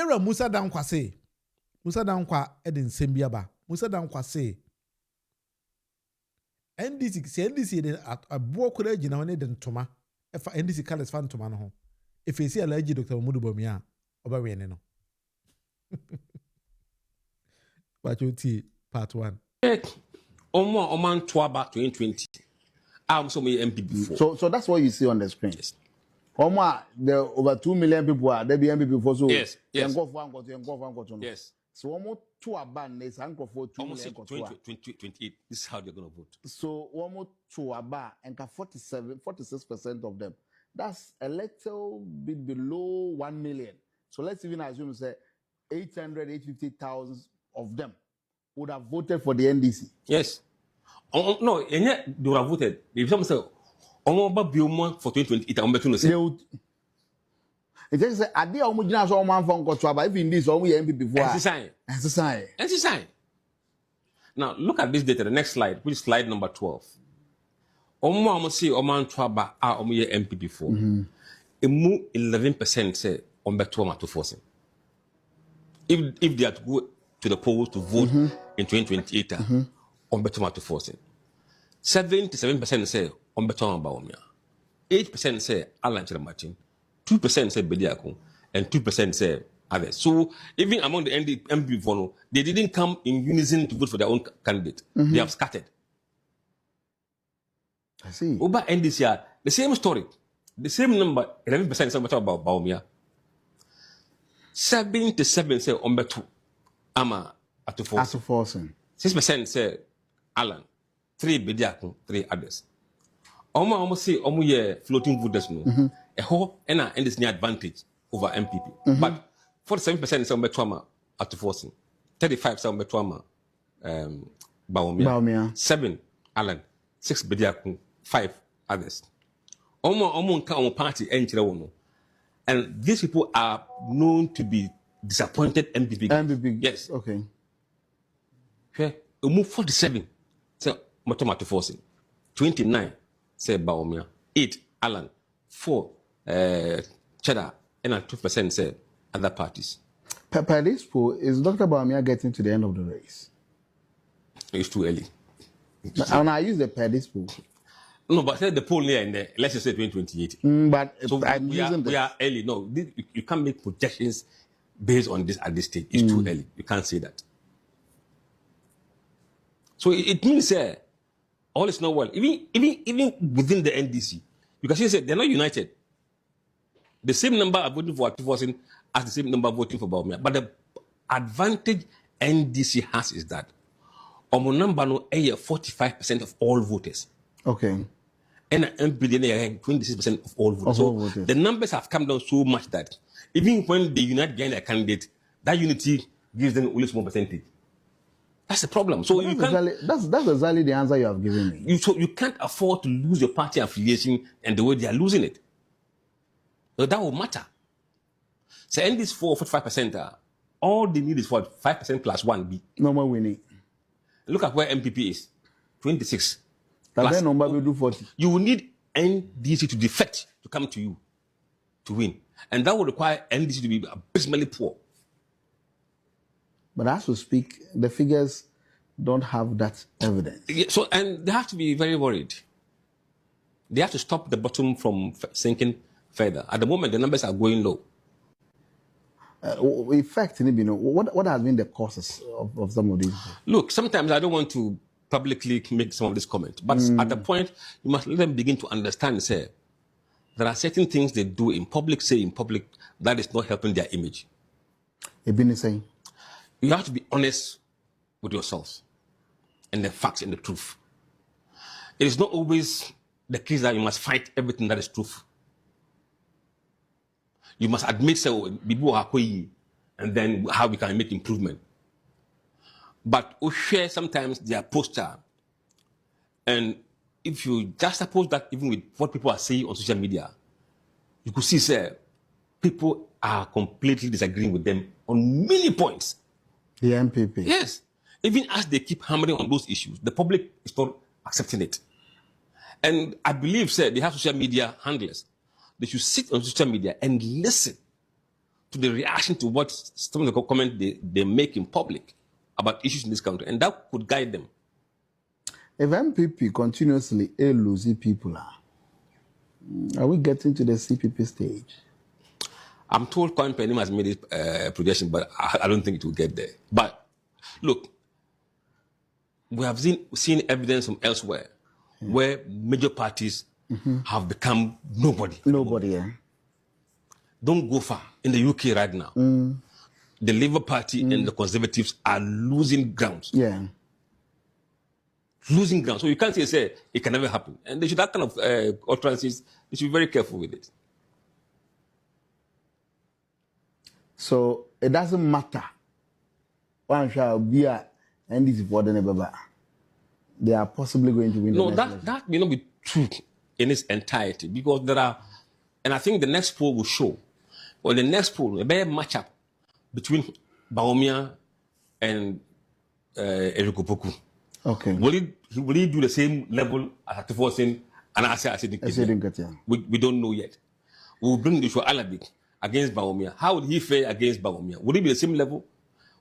Era Mussa Dankwah say. Mussa Dankwah edin sembiaba. Mussa Dankwah say. NDC de a bo kura gina woni de ntoma. Efa NDC colors fan ntoma no ho. If you see allergy Dr. Bawumia oba we ne no. Bachuti part 1. Oman Twaba 2020. I'm so many MPP. So that's what you see on the screen. Yes. There are over 2 million people are there be MPP for so. Yes. Yes. So almost 2 aban is anchor for 2 million. 28. This is how they're going to vote. So almost 2 aban and 46% of them. That's a little bit below 1 million. So let's even assume say 850,000 of them would have voted for the NDC. Yes. No, and yet they would have voted. If someone say, Bawumia for 2028, I'm between the same. It just say, I did almost not so man from Kotraba. If in this, only MPP before. Exercise. Now, look at this data, the next slide, which is slide number 12. Omo say Oman Twaba are Omo MPP for. A more 11% say on Betwama to force. If they are to go to the polls to vote in 2028, on Betwama to force. 77% say on Betwama Bawumia. 8% say Alan Martin. 2% say Bediakun. And 2% say others. So even among the MPP for they didn't come in unison to vote for their own candidate. They have scattered. I see. Over NDC, the same story, the same number, 11% say about Bawumia. 77 say Ombetu Ama Atuforcing. 6% say Alan. 3 Bediakun, 3 others. Almost say Omu floating voters no. A whole and this near advantage over MPP. But 47% say Ombetu Ama Atuforcing. 35 say Ombetu Ama Bawumia. 7 Alan. 6 Bediakun. 5 others. Omo party entry. And these people are known to be disappointed MPP. Yes. Okay. Okay. We move 47. Say Motomato forcing. 29 say Bawumia. 8 Alan. 4 Cheddar. And 2% say other parties. Per this poll, is Dr. Bawumia getting to the end of the race? It's too early. And I use the per this poll. No, but the poll here in there, let's just say 2028. But so we are early. No, you can't make projections based on this at this stage. It's too early. You can't say that. So it means all is not well. Even within the NDC, you can see they're not united. The same number are voting for Atuforcing as the same number voting for Bawumia. But the advantage NDC has is that Omo number no 45% of all voters. Okay. And MPD 26% of all voters. The numbers have come down so much that even when they unite behind a candidate, that unity gives them only small percentage. That's the problem. So that's exactly the answer you have given me. So you can't afford to lose your party affiliation and the way they are losing it. So that will matter. So in this 45%, all they need is 5% plus 1B. No more winning. Look at where MPP is. 26. Plus, number will do 40. You will need NDC to defect to come to you to win. And that will require NDC to be abysmally poor. But as we speak, the figures don't have that evidence. Yeah, so, and they have to be very worried. They have to stop the bottom from sinking further. At the moment, the numbers are going low. In fact, what has been the causes of some of these? Look, sometimes I don't want to publicly make some of this comment, but at the point, you must let them begin to understand, say, there are certain things they do in public, that is not helping their image. You have to be honest with yourselves and the facts and the truth. It is not always the case that you must fight everything that is truth. You must admit, and then how we can make improvement. But we share sometimes their posture. And if you juxtapose that even with what people are saying on social media, you could see, sir, people are completely disagreeing with them on many points. The MPP. Yes. Even as they keep hammering on those issues, the public is not accepting it. And I believe, sir, they have social media handlers. They should sit on social media and listen to the reaction to what some of the comments they make in public about issues in this country, and that could guide them. If MPP continuously losing people, are we getting to the CPP stage? I'm told Kwame Penim has made a projection, but I don't think it will get there. But look, we have seen evidence from elsewhere where major parties have become nobody. Nobody, yeah. Don't go far. In the UK right now, the Labour Party and the Conservatives are losing grounds. Yeah. Losing ground. So you can't say it can never happen. And they should that kind of utterances, they should be very careful with it. So it doesn't matter. One shall be a NDC for the neighbor. They are possibly going to win. No, that may not be true in its entirety, because there are, and I think the next poll will show, or the next poll, a better matchup between Bawumia and Eric Opoku. Okay. Will he do the same level as Atifosin and Asa? We don't know yet. We'll bring the show Alabi against Bawumia. How would he fare against Bawumia? Would he be the same level?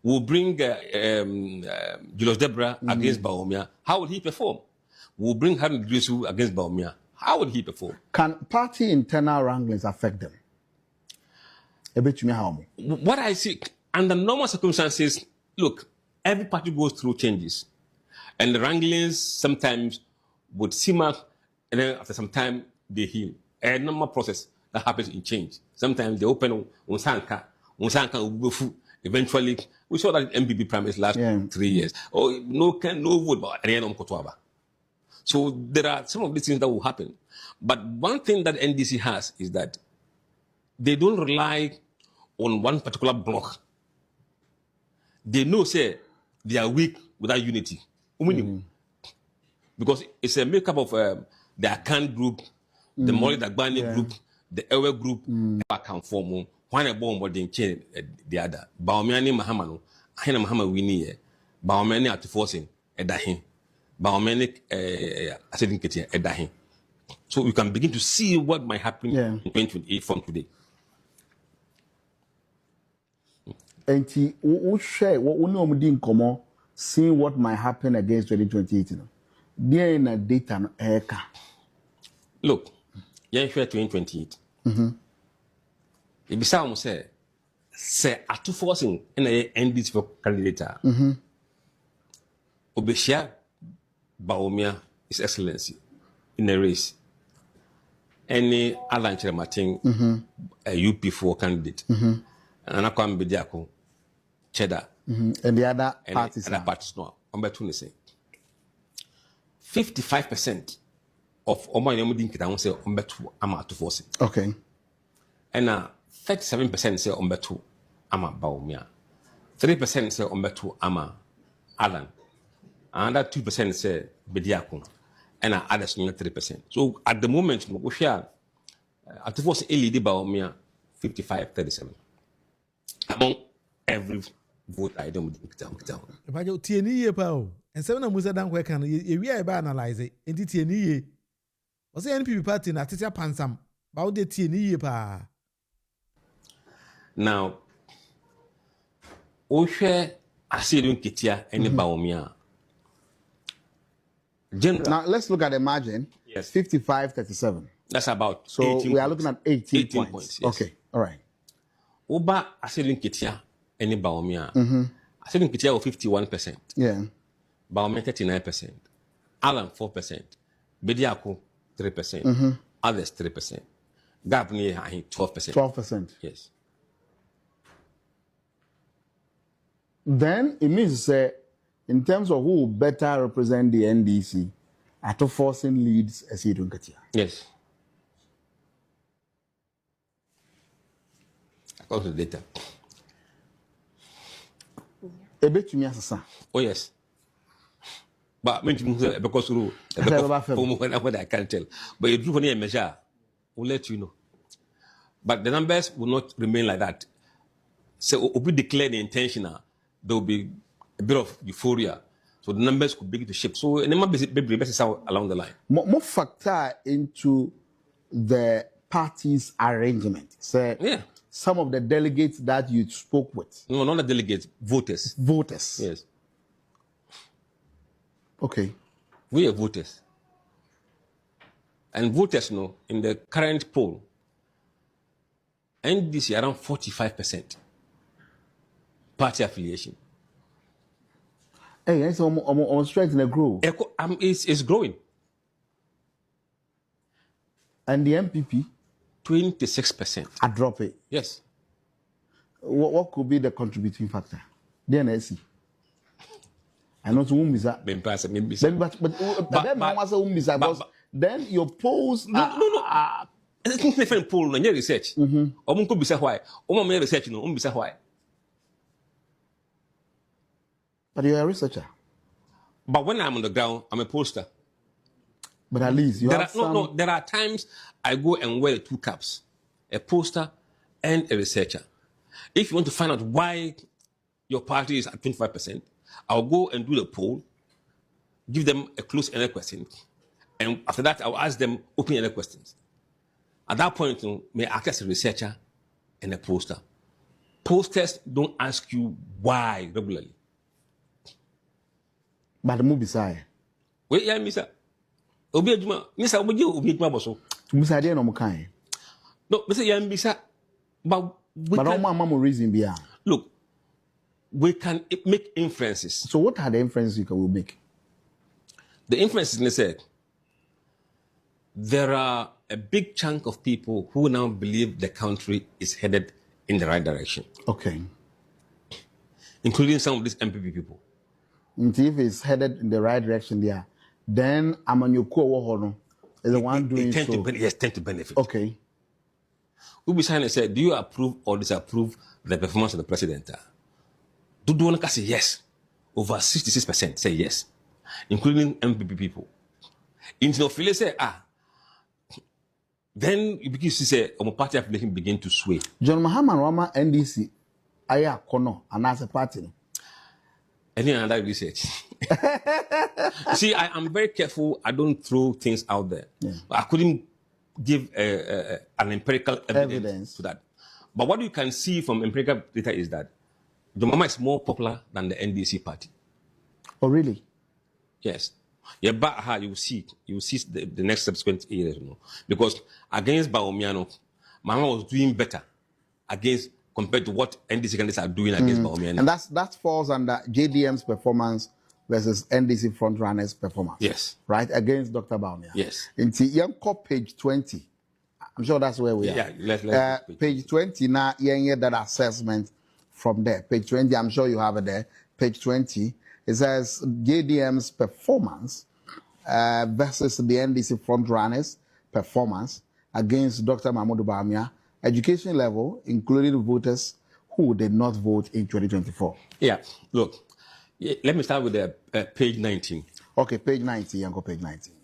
We'll bring Julius Debra against Bawumia. How would he perform? We'll bring Harun Idrisu against Bawumia. How would he perform? Can party internal wranglings affect them? What I see, under normal circumstances, look, every party goes through changes. And the wranglings sometimes would simmer, and then after some time, they heal. A normal process that happens in change. Sometimes they open Unsanka Ubufu. Eventually, we saw that MPP primaries last 3 years. Or no vote, but so there are some of these things that will happen. But one thing that NDC has is that they don't rely on one particular bloc. They know, say, they are weak without unity. Because it's a makeup of the Akan group, the Moli Dagbani group, the Ewe group, can form one a bomb or the other. Bawumia ni Mahamano, Hina Mahama Winnie, Bawumia Atifosin, Edahin, Bawumia Asedin Ketia, Edahin. So you can begin to see what might happen in 2028 from today. And we share what we know in common, seeing what might happen against 2028. There in a data look, yeah, 2028. If you say at forcing in a NDC for candidate, Obeshia Bawumia, His Excellency, in a race. Any Alan Martin, a UP4 candidate, and Anakwam Bediako, Cheddar, and the other parties. And other parties now. I'm about to say 55% of Oma Yomudin Kita say Umbetu Ama to force. Okay. And 37% say Umbetu Ama Bawumia. 3% say Umbetu Ama Alan. Another 2% say Bediako. And others 3%. So at the moment, we share at the first LED Bawumia 55-37. Among every vote I don't down. If I do TNE power and 7 Mussa Dankwah can we are analyze it into TNE. Was the NPP party na Tisia Pansam about the TNE pa? Now, we share Asidun Kitia and Bawumia. Now let's look at the margin. Yes. 55-37. That's about so 18 we are points. looking at 18 points. Yes. Okay, all right. Oba Asidun Kitia and Bawumia. Asidun Kitia 51%. Yeah. Bawumia 39%. Alan 4%. Bediako 3%. Others 3%. Gap near 12%. 12%. Yes. Then it means to say, in terms of who will better represent the NDC, Ato Forcing leads Asidun Katia. Yes. According to the data. Oh, yes. But because what I can't tell. But you do a measure, we'll let you know. But the numbers will not remain like that. So if we declare the intention, there will be a bit of euphoria. So the numbers could begin to shift. So it might be better along the line. More factor into the party's arrangement. So some of the delegates that you spoke with. No, not the delegates, voters. Voters. Yes. Okay. We are voters. And voters know in the current poll, NDC around 45% party affiliation. Hey, it's almost strength in the growth. It's growing. And the MPP? 26%. I drop it. Yes. What could be the contributing factor? The NSC. I know to whom is that. Then your polls. No. It's different poll. No research. Could be why. Research. No, why. But you're a researcher. But when I'm on the ground, I'm a pollster. But at least there are times I go and wear 2 caps, a pollster and a researcher. If you want to find out why your party is at 25%, I'll go and do the poll, give them a close-ended question, and after that, I'll ask them open-ended questions. At that point, may I act as a researcher and a pollster. Pollsters don't ask you why regularly. But the movie side. Wait, yeah, Mr. Mr. Obi Boso. Musa didn't know kind. No, Mr. Yambisa, but I'm reason behind. Look, we can make inferences. So what are the inferences you can make? The inferences, they said, there are a big chunk of people who now believe the country is headed in the right direction. Okay. Including some of these MPP people. And if it's headed in the right direction there, then I'm on your core is the one doing so. Tend to benefit. Okay. Ubi Sane said, do you approve or disapprove the performance of the president? Do you want to say yes? Over 66% say yes, including MPP people. In Philly say, then you begin to say, party affiliation begin to sway. John Mahama Rama NDC, Aya Kono, and as a party. Any other research? See, I am very careful. I don't throw things out there. Yeah. I couldn't give an empirical evidence to that. But what you can see from empirical data is that John Mahama is more popular than the NDC party. Oh, really? Yes. Yeah, but you will see the next subsequent years, because against Bawumia, Mahama was doing better compared to what NDC candidates are doing against Bawumia. And that falls under JDM's performance versus NDC frontrunners' performance. Yes. Right? Against Dr. Bawumia. Yes. Into page 20. I'm sure that's where we are. Yeah, let's page 20 now, you that assessment from there. Page 20, I'm sure you have it there. Page 20, it says JDM's performance versus the NDC frontrunners' performance against Dr. Mahmoud Bawumia. Education level, including voters who did not vote in 2024. Yeah, look, let me start with page 19. Okay, page 19, and go page 19.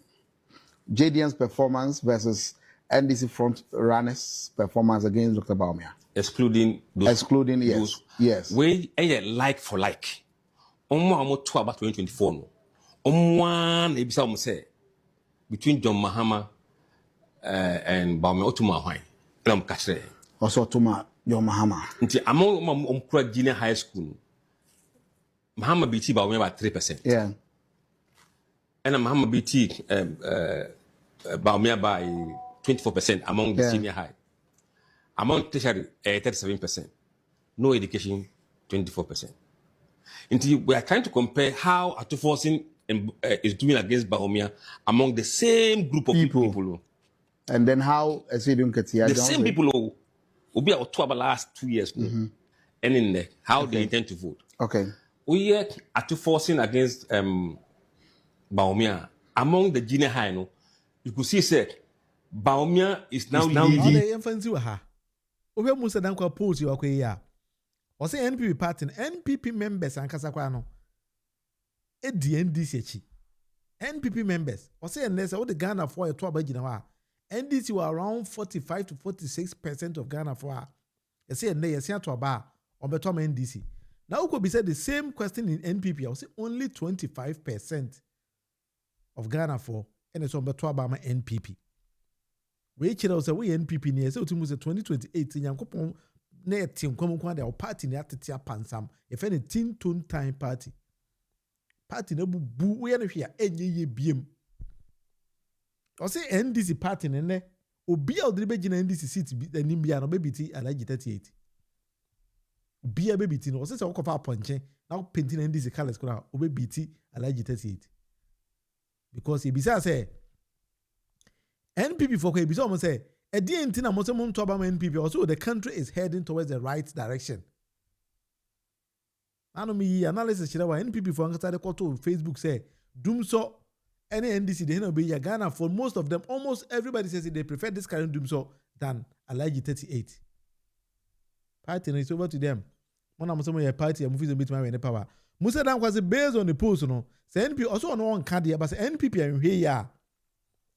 JDM's performance versus NDC front runners' performance against Dr. Bawumia. Excluding those. Yes. We like for like. Almost 2024. One say between John Mahama and Bawumia Otumahwai. Also to John Mahama. Among junior high school, Mahama BT Bawumia about 3%. Yeah. And Mahama BT Bawumia by 24% among the senior high. Among tertiary, 37%. No education, 24%. Until we are trying to compare how Atuforcing is doing against Bawumia among the same group of people. And then how the same people who will be out about last 2 years. And in there, how they intend to vote. Okay. We are Atuforcing against Bawumia among the junior high. You could see said Bawumia is now leading. Ohe Mussa Dankwah polls you okay ya. O say NPP party, NPP members ankasa kwa no. E di NDC chi. NPP members. O say unless all the Ghana for to abagina wa. NDC were around 45 to 46% of Ghana for. You say and you say to aba on betom NDC. Now could be said the same question in NPP. I say only 25% of Ghana for and it's on betom aba NPP. We say we NPP near so to 2028 in Yankopon na team kwa de party na atete pansam e fe ne tin ton time party na bubu we na hwea enye ye biem o se NDC party ne obi a odire begina NDC seat bi anim bia no bebiti alaji 38 bia bebiti no o se okofa aponche na painting NDC colors kura obebiti alaji 38 because e bisa say NPP for ko e bisa o mo say e di enti na mo se mo nto aba NPP also the country is heading towards the right direction. Ano mi analysis chira wa NPP for ankata de koto Facebook say doom so any NDC they no be ya Ghana for most of them almost everybody says they prefer this current doom so than Alhaji 38. Party is over to them. One am some party am fit bit my power. Mussa Dankwah say based on the polls no say NPP also on one card but say NPP and here ya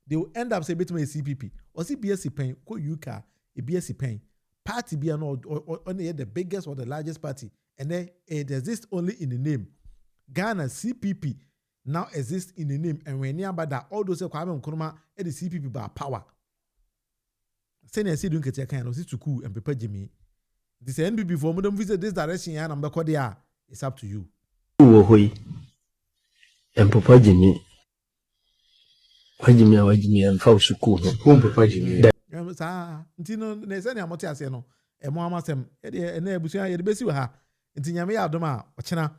they will end up say bit my CPP or CBSC pen ko UK a BSC pen party be no only the biggest or the largest party. And then it exists only in the name. Ghana CPP now exists in the name. And when nearby that, all those Kwame Nkrumah and the CPP by power. Senior see doing get kind of see to cool and prepare Jimmy. This NPP for them visit this direction and I'm back there. It's up to you. And Papa Jimmy. Wajimi and Fausu Cool. Whom Papa Jimmy? Ntino ne senior Motias no. Emo amasem e na ebusu ya de besi wa ha. Nti nyame ya adom a ochena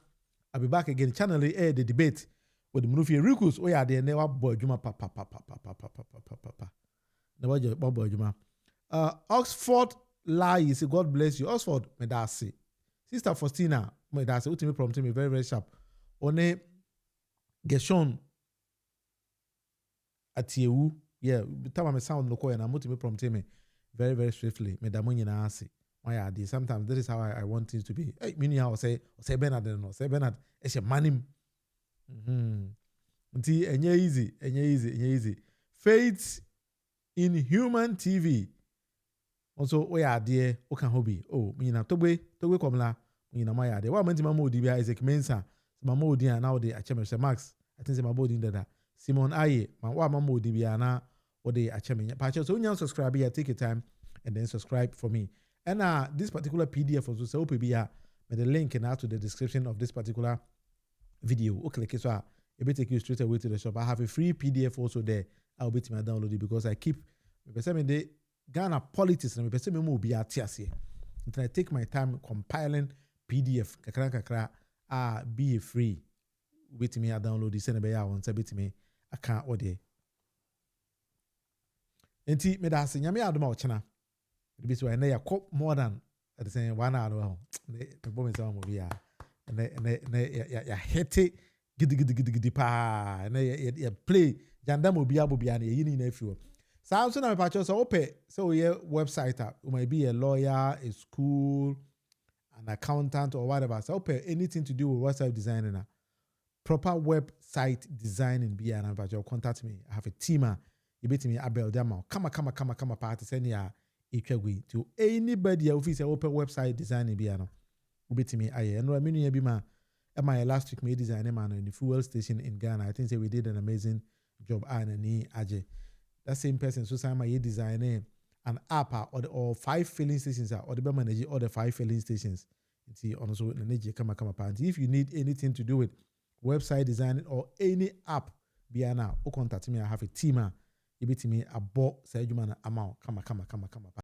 I'll be back again channel the debate with Munufie Politics o ya de ne wa boy adwuma papa na wa je boy adwuma Oxford lie say God bless you Oxford me da say Sister Faustina me da say ultimate prompt me very very sharp one Gershon atiewu yeah time me sound no ko na ultimate prompt me very very swiftly me da mo nyina ase. Sometimes that is how I want things to be. Hey, meaning I say Bernard no, say Bernard, it's a manim. Nti enye easy. Faith in Human TV. Also, we are there. O can hobby. Oh, me na togwe komla. Me na my ade. Wa menti mama odi bia Isaac Mensa. Mama odi na odi acheme Max. I think say mama odi ndada. Simon Aye. Wa mama odi bia na odi acheme. Pa so nya subscribe here, take your time and then subscribe for me. And this particular PDF also so with the link in to the description of this particular video. Okay, so it will take you straight away to the shop. I have a free PDF also there. I'll be to my download it because I keep the Ghana politics and be I take my time compiling PDF. Kakra be free. Wait me I download this and once a bit me I can't order. Enti me da nyame adoma ochena. Be so and they are more than at the same 1 hour. The bomb some movie and ya hete gidi pa and ya play janda mo bia bobia na yini na afiwo. So na me pa cho so ope so ye website you might be a lawyer, a school, an accountant or whatever. So ope anything to do with website designing proper website designing be and contact me. I have a teamer. You bet me Abel Dama. Come party send ya to anybody who is open website designing biano. Ubitimi aye. And I mean be my last week me design man in the fuel station in Ghana. I think say we did an amazing job and aje. That same person so say my design an app or 5 filling stations or the manage all the 5 filling stations. See also energy come party. If you need anything to do with website designing or any app biana, contact me. I have a teamer. You bet me a bot say you man amount. Come.